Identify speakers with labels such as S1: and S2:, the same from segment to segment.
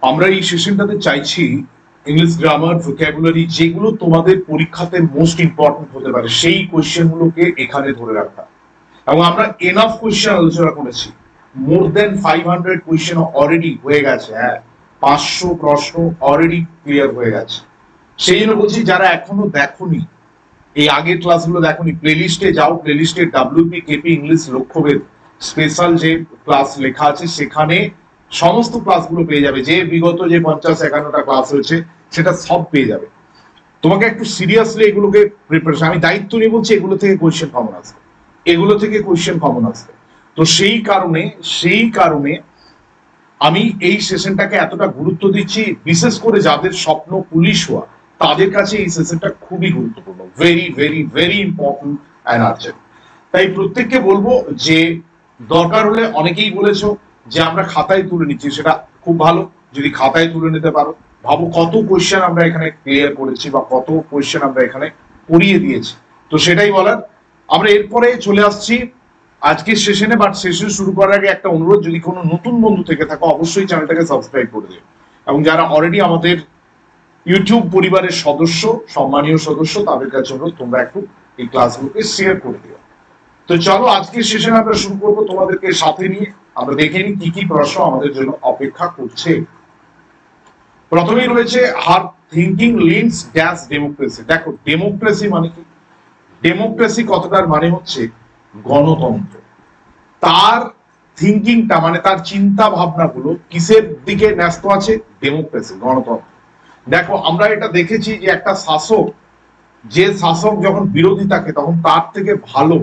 S1: আমরা এই সেশনটাতে চাইছি ইংলিশ গ্রামার, ভোকাবুলারি যেগুলো তোমাদের পরীক্ষাতে মোস্ট ইম্পর্টেন্ট হতে পারে সেই কোয়েশ্চেন গুলোকে এখানে ধরে রাখা। এবং আমরা এনাফ কোয়েশ্চেন আলোচনা করেছি, মোর দেন 500 কোয়েশ্চেন অলরেডি হয়ে গেছে। হ্যাঁ, 500 প্রশ্ন অলরেডি ক্লিয়ার হয়ে গেছে। সেই জন্য বলছি যারা এখনো দেখোনি, এই আগের ক্লাসগুলো দেখোনি, প্লেলিস্টে যাও, প্লেলিস্টে ডাব্লিউপি কেপি ইংলিশ লক্ষ্যভেদ স্পেশাল যে ক্লাস লেখা আছে সেখানে সমস্ত ক্লাসগুলো পেয়ে যাবে। যে বিগত যে 50-51টা ক্লাস হয়েছে সেটা সব পেয়ে যাবে। তোমাকে একটু সিরিয়াসলি এগুলোকে প্রিপারেশন, আমি দায়িত্ব নিয়ে বলছি, এগুলো থেকে কোয়েশ্চেন কমন আসবে, এগুলো থেকে কোয়েশ্চেন কমন আসবে। তো সেই কারণে আমি এই সেশনটাকে এতটা গুরুত্ব দিচ্ছি, বিশেষ করে যাদের স্বপ্ন পুলিশ হওয়া তাদের কাছে এই সেশনটা খুবই গুরুত্বপূর্ণ, very very very important and urgent. তাই প্রত্যেককে বলবো যে দরকার হলে, অনেকেই বলেছো যে আমরা খাতায় তুলে নিচ্ছি, সেটা খুব ভালো, যদি খাতায় তুলে নিতে পারো। ভাবো কত কোয়েশ্চেন আমরা এখানে ক্লিয়ার করেছি বা কত কোয়েশ্চেন আমরা এখানে পড়িয়ে দিয়েছি। তো সেটাই বলার। আমরা এরপরে চলে আসছি আজকের সেশনে, বাট সেশন শুরু করার আগে একটা অনুরোধ, যদি কোনো নতুন বন্ধু থেকে থাকো অবশ্যই চ্যানেলটাকে সাবস্ক্রাইব করে দিও, এবং যারা অলরেডি আমাদের ইউটিউব পরিবারের সদস্য, সম্মানীয় সদস্য, তাদের কাছে অনুরোধ তোমরা একটু এই ক্লাসগুলোকে শেয়ার করে দিও। তো চলো আজকের সেশন আমরা শুরু করবো তোমাদেরকে সাথে নিয়ে। আমরা দেখে নিই কি কি প্রশ্ন আমাদের জন্য অপেক্ষা করছে। প্রথমেই রয়েছে হার থিঙ্কিং লিনস ড্যাশ ডেমোক্রেসি। দেখো ডেমোক্রেসি মানে কি, ডেমোক্রেসি কথাটার মানে হচ্ছে গণতন্ত্র। তার থিঙ্কিংটা মানে তার চিন্তা ভাবনাগুলো কিসের দিকে ন্যস্ত আছে? ডেমোক্রেসি, গণতন্ত্র। দেখো আমরা এটা দেখেছি যে একটা শাসক, যে শাসক যখন বিরোধী থাকে তখন তার থেকে ভালো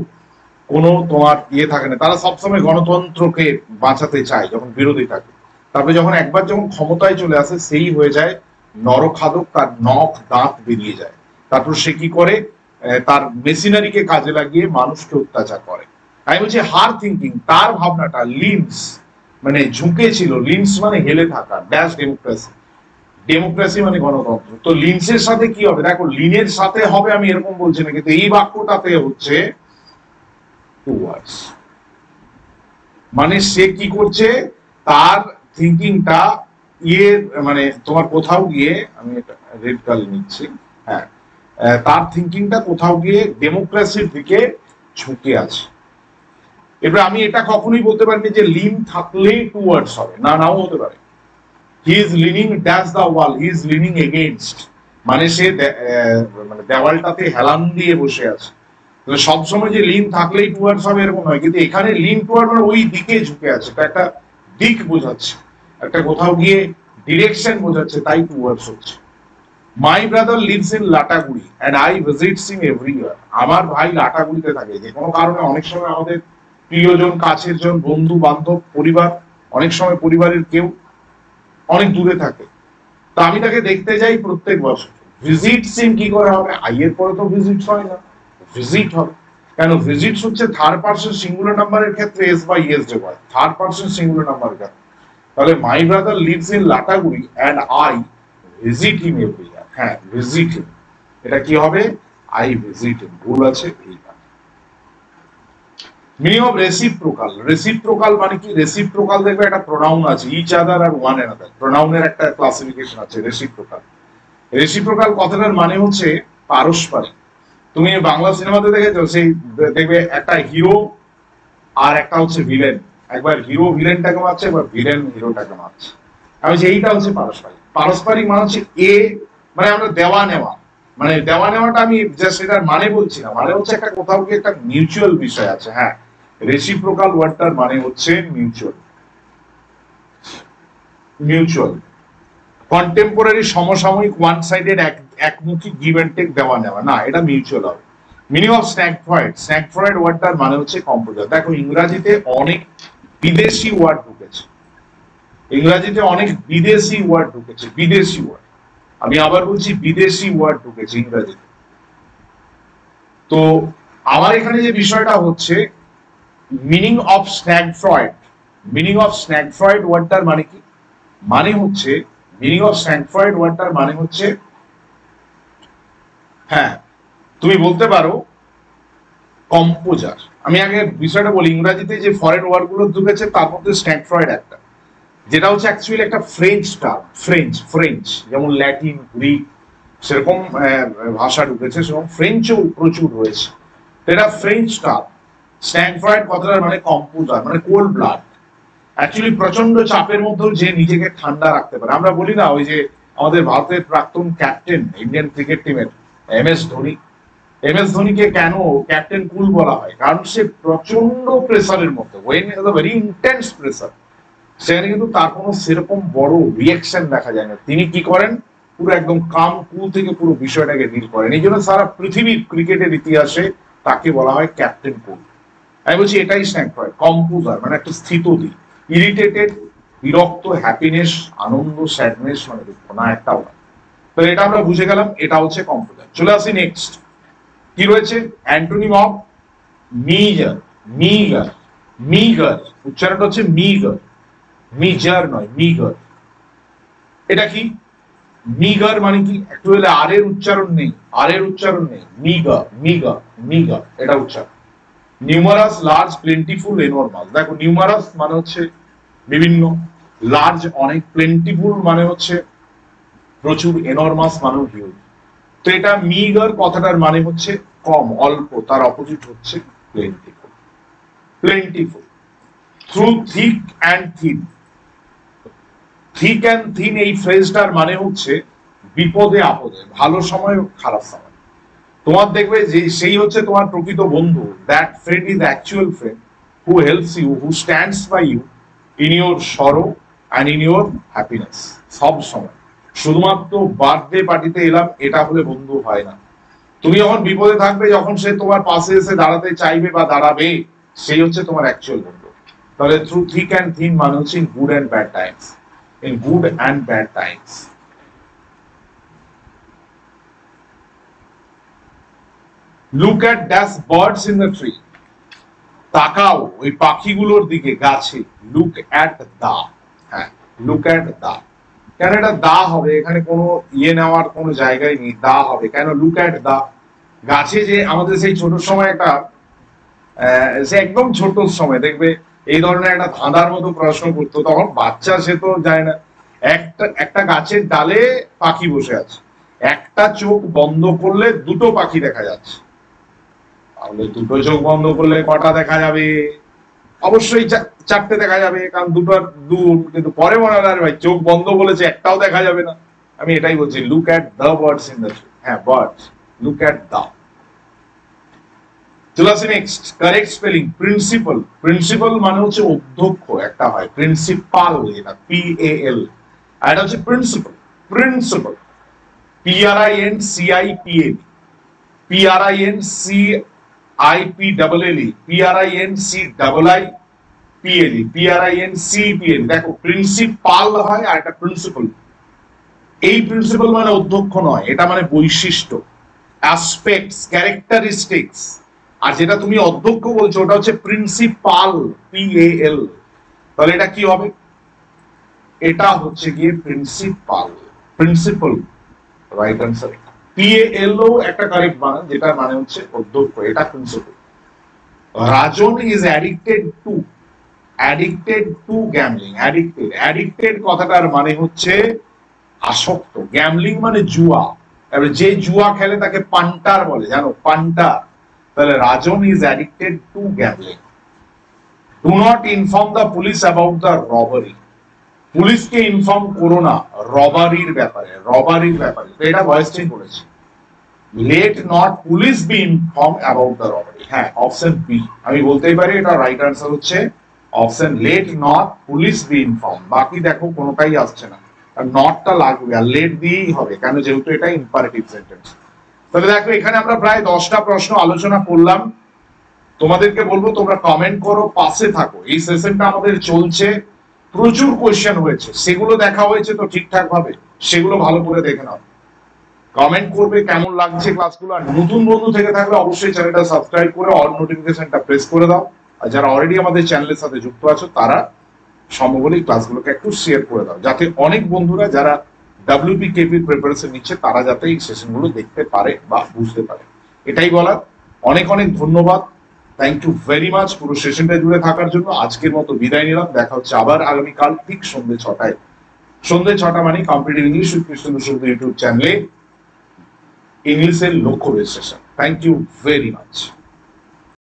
S1: কোনো তোমার থাকে না, তারা সবসময় গণতন্ত্রকে বাঁচাতে চায় যখন বিরোধী থাকে। তারপরে যখন একবার যখন ক্ষমতায় চলে আসে সেই হয়ে যায় নরখাদক, তার নখ দাঁত বেরিয়ে যায়। তারপর সে কি করে? তার মেশিনারিকে কাজে লাগিয়ে মানুষকে অত্যাচার করে। আমি বলছি হার থিঙ্কিং, তার ভাবনাটা লিনস মানে ঝুঁকে ছিল, লিনস মানে হেলে থাকা, ড্যাশ ডেমোক্রেসি, ডেমোক্রেসি মানে গণতন্ত্র। তো লিনসের সাথে কি হবে? দেখো লিনের সাথে হবে আমি এরকম বলছি না, কিন্তু এই বাক্যটাতে হচ্ছে টুয়ার্ডস, মানে সে কি করছে, তার থিঙ্কিংটা মানে তোমার কোথাও গিয়ে, আমি এটা রেড কালার নিচ্ছি, হ্যাঁ, তার থিঙ্কিংটা কোথাও গিয়ে ডেমোক্রেসির দিকে ঝুঁকে আছে। এবার আমি এটা কখনোই বলতে পারিনি যে লিন থাকলেই টুয়ার্ডস হবে, না, নাও হতে পারে। He is lining dash the wall, he is lining against, মানে সে মানে দেওয়ালটাতে হেলান দিয়ে বসে আছে। সবসময় যে লিন থাকলেই টুয়ার্ডস হবে এরকম নয়, কিন্তু এখানে লিন টুয়ার্ড মানে ওই দিকে ঝুঁকে আছে, এটা একটা দিক বোঝাচ্ছে, একটা কোথাও গিয়ে ডিরেকশন বোঝাচ্ছে, তাই টুয়ার্ডস হচ্ছে। My brother lives in Lataguri and I visits him every year. আমার ভাই লাটাগুড়িতে থাকে, যে কোনো কারণে অনেক সময় আমাদের প্রিয়জন, কাছের জন, বন্ধু বান্ধব, পরিবার, অনেক সময় পরিবারের কেউ অনেক দূরে থাকে, তা আমি তাকে দেখতে যাই প্রত্যেক বছর। ভিজিট সিম কি করে হবে? আই এর পরে তো ভিজিট হয় না, ভিজিট হবে। কেন? ভিজিট হচ্ছে থার্ড পারসন সিঙ্গুলার নাম্বারের ক্ষেত্রে এস বাই এস যোগ হয়, থার্ড পারসন সিঙ্গুলার নাম্বার ক্ষেত্রে। তাহলে my brother lives in Lataguri and I visit him every year. হ্যাঁ, ভিজিট হিম, এটা কি হবে? আই ভিজিট হিম, ভুল আছে এইটা। মিনিং অফ রেসিপ্রোকাল, রেসিপ্রোকাল মানে কি? রেসিপ্রোকাল দেখবে একটা প্রোনাউন আছে, ইচ আদার আর ওয়ান অ্যানাদার, প্রোনাউনের একটা ক্লাসিফিকেশন আছে রেসিপ্রোকাল। রেসিপ্রোকাল কথাটার মানে হচ্ছে পারস্পরিক। তুমি বাংলা সিনেমাতে দেখেছো, সেই দেখবে একটা হিরো আর একটা হচ্ছে ভিলেন, একবার হিরো ভিলেনটাকে মারছে, একবার ভিলেন হিরোটাকে মারছে। আমি যে এইটা হচ্ছে পারস্পরিক। পারস্পরিক মানে হচ্ছে এ, মানে আমরা দেওয়া নেওয়া, মানে দেওয়া নেওয়াটা আমি জাস্ট এটার মানে বলছি না, মানে হচ্ছে একটা কোথাও গিয়ে একটা মিউচুয়াল বিষয় আছে। হ্যাঁ, রেসিপ্রোকাল ওয়ার্ডটার মানে হচ্ছে মিউচুয়াল, মিউচুয়াল। কন্টেম্পোরারি সমসাময়িক, ওয়ান সাইডেড, একমুখী, গিভ এন্ড টেক, দেওয়া নেওয়া, না, এটা মিউচুয়াল হবে। মিনিং অফ স্ন্যাকফ্রয়েড, স্ন্যাকফ্রয়েড ওয়ার্ডটার মানে হচ্ছে কম্পোজার। দেখো ইংরেজিতে অনেক বিদেশি ওয়ার্ড ঢুকেছে, ইংরেজিতে অনেক বিদেশি ওয়ার্ড ঢুকেছে, বিদেশি ওয়ার্ড, আমি আবার বলছি বিদেশি ওয়ার্ড ঢুকেছে ইংরেজিতে। তো আমার এখানে যে বিষয়টা হচ্ছে মিনিং অফ স্ন্যাকফ্রয়েড, মিনিং অফ স্ন্যাকফ্রয়েড ওয়ার্ডটার মানে কি? মানে হচ্ছে, মিনিং অফ স্ন্যাকফ্রয়েড ওয়ার্ডটার মানে হচ্ছে, হ্যাঁ তুমি বলতে পারো কম্পোজার। আমি আগে বিষয়টা বলি, ইংরেজিতে যে ফরেন ওয়ার্ড গুলো ঢুকেছে তার মধ্যে স্ন্যাকফ্রয়েড একটা। যেটা হচ্ছে অ্যাকচুয়ালি একটা ফ্রেঞ্চ টার্ম, ফ্রেঞ্চ যেমন ল্যাটিন, গ্রিক সেরকম ভাষা ঢুকেছে, সেরকম ফ্রেঞ্চও প্রচুর রয়েছে। এটা ফ্রেঞ্চ টার্ম। স্ট্যাংফ্রয়েড কথাটার মানে কম্পোজার, মানে কোল্ড ব্লাড। অ্যাকচুয়ালি প্রচন্ড চাপের মধ্যেও যে নিজেকে ঠান্ডা রাখতে পারে। আমরা বলি না ওই যে আমাদের ভারতের প্রাক্তন ক্যাপ্টেন ইন্ডিয়ান ক্রিকেট টিমের MS ধোনি, MS ধোনিকে কেন ক্যাপ্টেন কুল বলা হয়? কারণ সে প্রচন্ড প্রেসারের মধ্যে, ভেরি ইন্টেন্স প্রেসার, সেখানে কিন্তু তার কোনো সেরকম বড় রিয়াকশন দেখা যায় না। তিনি কি করেন, পুরো একদম কাম কুল থেকে পুরো বিষয়টাকে ডিল করেন। এই জন্য সারা পৃথিবীর ক্রিকেটের ইতিহাসে তাকে বলা হয় ক্যাপ্টেন কুল। আমি বলছি এটাই স্ট্যাংফ্রয়েড, কম্পোজার মানে একটা স্থিতধি, ইরিটেটেড, বিরক্ত, হ্যাপিনেস, আনন্দ, স্যাডনেস মানে দুঃখ না, একটাও না। তো এটা আমরা বুঝে গেলাম, এটা হচ্ছে কম্পোজার। চলে আসি নেক্সট, কি রয়েছে? Antonym of meagre. Meagre, meagre উচ্চারণটা হচ্ছে মিগার, মিজার নয়, মিগার। এটা কি? মিগার মানে কি? একটু হলে আর এর উচ্চারণ নেই, আর এর উচ্চারণ নেই, মিগার, মিগার, মিগার এটা উচ্চারণ। Numerous, large, plentiful, enormous. দেখো নিউমারাস মানে হচ্ছে বিভিন্ন, লার্জ অনেক, প্লেন্টিফুল মানে হচ্ছে প্রচুর, এনরমাস মানে হিউজ। তো এটা মিগার কথাটার মানে হচ্ছে কম, অল্প, তার অপোজিট হচ্ছে plentiful. Plentiful. Through thick and thin. Thick and thin এই ফ্রেজটার মানে হচ্ছে বিপদে আপদে, ভালো সময় খারাপ সময়। তোমার দেখবে যে সেই হচ্ছে তোমার প্রকৃত বন্ধু, that friend is actual friend who helps you, who stands by you in your sorrow and in your happiness. সব সময়, শুধুমাত্র বার্থডে পার্টিতে এলাম এটা হলে বন্ধু হয় না। তুমি যখন বিপদে থাকবে, যখন সে তোমার পাশে এসে দাঁড়াতে চাইবে বা দাঁড়াবে, সেই হচ্ছে তোমার অ্যাকচুয়াল বন্ধু। তাহলে থ্রু থিক অ্যান্ড থিন মানে হচ্ছে in good and bad Times, in good and bad Times. Look at dash birds in the tree. তাকাও ওই পাখিগুলোর দিকে গাছে। লুক অ্যাট দা, হ্যাঁ লুক অ্যাট দা। কেন এটা দা হবে? এখানে কোনো ইয়ে নেওয়ার কোনো জায়গায় নেই, দা হবে কেন? Look at the. গাছে যে আমাদের সেই ছোট সময় একটা সে একদম ছোট সময় দেখবে এই ধরনের একটা ধাঁধার মতো প্রশ্ন করতো, তখন বাচ্চা সে তো যায় না। একটা গাছের ডালে পাখি বসে আছে, একটা চোখ বন্ধ করলে দুটো পাখি দেখা যাচ্ছে। তাহলে দুটো চোখ বন্ধ করলে কটা দেখা যাবে? অবশ্যই চারটে দেখা যাবে, কারণ দুটো দূর। কিন্তু পরে মনে হয় ভাই চোখ বন্ধ বলেছে, একটাও দেখা যাবে না। আমি এটাই বলছি, look at the birds in the tree. হ্যাঁ বার্ডস, লুক অ্যাট দ্য। চলে আসি next, correct spelling. Principal, principal মানে হচ্ছে অধ্যক্ষ একটা হয়, প্রিন্সিপাল এটা PAL, আর এটা হচ্ছে principal. Principal PRINCIPAL, PRINCIPAAL, PRINCIPAL। দেখো প্রিন্সিপাল হয় আর একটা প্রিন্সিপাল। এই প্রিন্সিপাল মানে অধ্যক্ষ নয়, এটা মানে বৈশিষ্ট্য, অ্যাসপেক্টস, ক্যারেক্টারিস্টিক্স। আর যেটা তুমি অধ্যক্ষ বলছো ওটা হচ্ছে প্রিন্সিপাল, PAL। তাহলে এটা কি হবে? এটা হচ্ছে গিয়ে principal, principal, right answer. PAL ও একটা কারেক্ট বানান, যেটা মানে হচ্ছে অধ্যক্ষ, এটা principal. Rajan is addicted to gambling. Addicted কথাটার মানে হচ্ছে আসক্ত, গ্যামলিং মানে জুয়া। যে জুয়া খেলে তাকে পান্টার বলে, জানো পান্টার। তাহলে Rajan is addicted to gambling. Do not inform the police about the robbery. পুলিশকে ইনফর্ম করো না রবারির ব্যাপারে, রবারির ব্যাপারে। তো এটা ভয়েস চেঞ্জ করেছে। Let not police be inform about the robbery. হ্যাঁ অপশন বি, আমি বলতেই পারি এটা রাইট আনসার হচ্ছে option let not police be inform. বাকি দেখো কোনোটাই আসছে না, আর নটটা লাগবে, আর লেট দিয়েই হবে, কেন? যেহেতু এটা ইম্পারেটিভ সেন্টেন্স। তাহলে দেখো এখানে আমরা প্রায় 10টা প্রশ্ন আলোচনা করলাম। তোমাদেরকে বলবো তোমরা কমেন্ট করো, পাশে থাকো। এই সেশনটা আমাদের চলছে, প্রচুর কোয়েশ্চেন হয়েছে, সেগুলো দেখা হয়েছে তো ঠিকঠাক ভাবে, সেগুলো ভালো করে দেখে নাও। কমেন্ট করবে কেমন লাগছে ক্লাসগুলো। আর নতুন বন্ধু থেকে থাকলে অবশ্যই চ্যানেলটা সাবস্ক্রাইব করে অল নোটিফিকেশনটা প্রেস করে দাও। আর যারা অলরেডি আমাদের চ্যানেলের সাথে যুক্ত আছো তারা সম্ভব হলে ক্লাসগুলোকে একটু শেয়ার করে দাও, যাতে অনেক বন্ধুরা যারা WPKP প্রিপারেশন নিচ্ছে তারা যাতে এই সেশনগুলো দেখতে পারে বা বুঝতে পারে। এটাই বলার। অনেক অনেক ধন্যবাদ। থ্যাংক ইউ ভেরি মাচ পুরো সেশনটা জুড়ে থাকার জন্য। আজকের মতো বিদায় নিলাম, দেখা হচ্ছে আবার আগামীকাল ঠিক সন্ধ্যে 6টায়। সন্ধ্যে 6টা মানে কম্পিটিটিভ ইংলিশ উইথ কৃষ্ণ শুধু ইউটিউব চ্যানেলে ইংলিশের লক্ষ্য registration. Thank you very much.